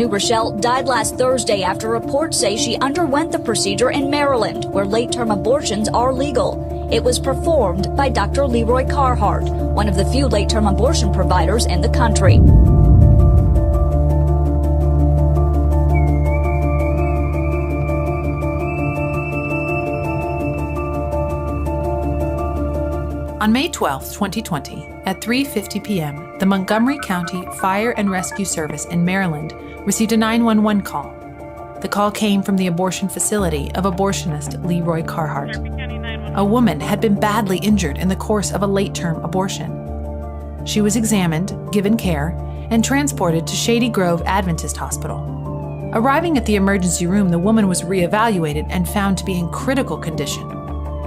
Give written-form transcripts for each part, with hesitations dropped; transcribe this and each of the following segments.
New Rochelle died last Thursday after reports say she underwent the procedure in Maryland, where late-term abortions are legal. It was performed by Dr. Leroy Carhart, one of the few late-term abortion providers in the country. On May 12, 2020, at 3:50 p.m., the Montgomery County Fire and Rescue Service in Maryland received a 911 call. The call came from the abortion facility of abortionist Leroy Carhart. A woman had been badly injured in the course of a late-term abortion. She was examined, given care, and transported to Shady Grove Adventist Hospital. Arriving at the emergency room, the woman was reevaluated and found to be in critical condition.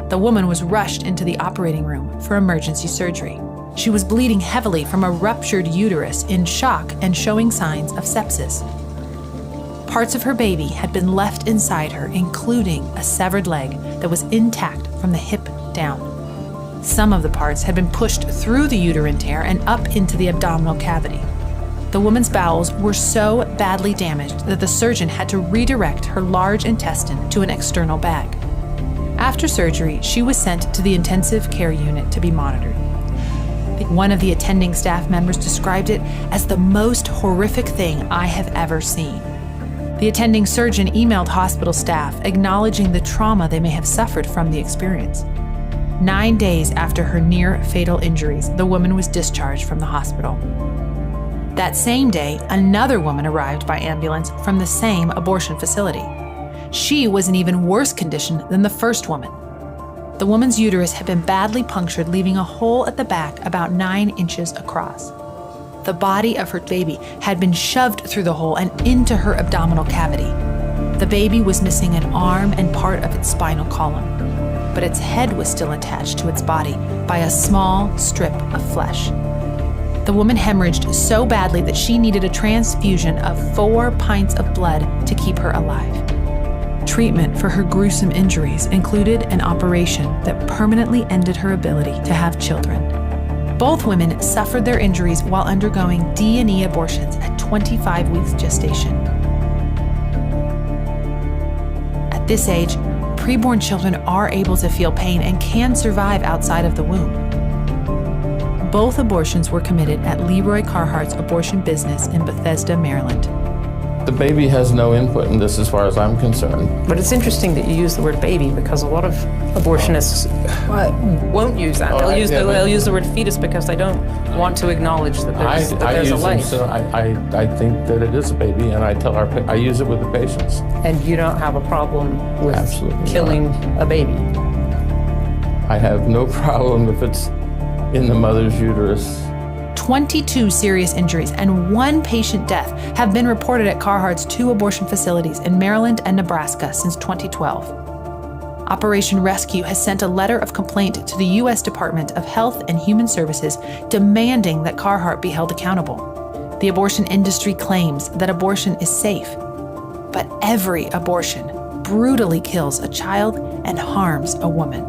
The woman was rushed into the operating room for emergency surgery. She was bleeding heavily from a ruptured uterus, in shock and showing signs of sepsis. Parts of her baby had been left inside her, including a severed leg that was intact from the hip down. Some of the parts had been pushed through the uterine tear and up into the abdominal cavity. The woman's bowels were so badly damaged that the surgeon had to redirect her large intestine to an external bag. After surgery, she was sent to the intensive care unit to be monitored. One of the attending staff members described it as the most horrific thing I have ever seen. The attending surgeon emailed hospital staff acknowledging the trauma they may have suffered from the experience. 9 days after her near-fatal injuries, the woman was discharged from the hospital. That same day, another woman arrived by ambulance from the same abortion facility. She was in even worse condition than the first woman. The woman's uterus had been badly punctured, leaving a hole at the back about 9 inches across. The body of her baby had been shoved through the hole and into her abdominal cavity. The baby was missing an arm and part of its spinal column, but its head was still attached to its body by a small strip of flesh. The woman hemorrhaged so badly that she needed a transfusion of 4 pints of blood to keep her alive. Treatment for her gruesome injuries included an operation that permanently ended her ability to have children. Both women suffered their injuries while undergoing D&E abortions at 25 weeks gestation. At this age, preborn children are able to feel pain and can survive outside of the womb. Both abortions were committed at Leroy Carhart's abortion business in Bethesda, Maryland. The baby has no input in this as far as I'm concerned. But it's interesting that you use the word baby, because a lot of abortionists won't use that. They'll use the word fetus because they don't want to acknowledge that there's a life. So I think that it is a baby, and I use it with the patients. And you don't have a problem with Absolutely killing a baby? I have no problem if it's in the mother's uterus. 22 serious injuries and 1 patient death have been reported at Carhart's 2 abortion facilities in Maryland and Nebraska since 2012. Operation Rescue has sent a letter of complaint to the U.S. Department of Health and Human Services demanding that Carhart be held accountable. The abortion industry claims that abortion is safe, but every abortion brutally kills a child and harms a woman.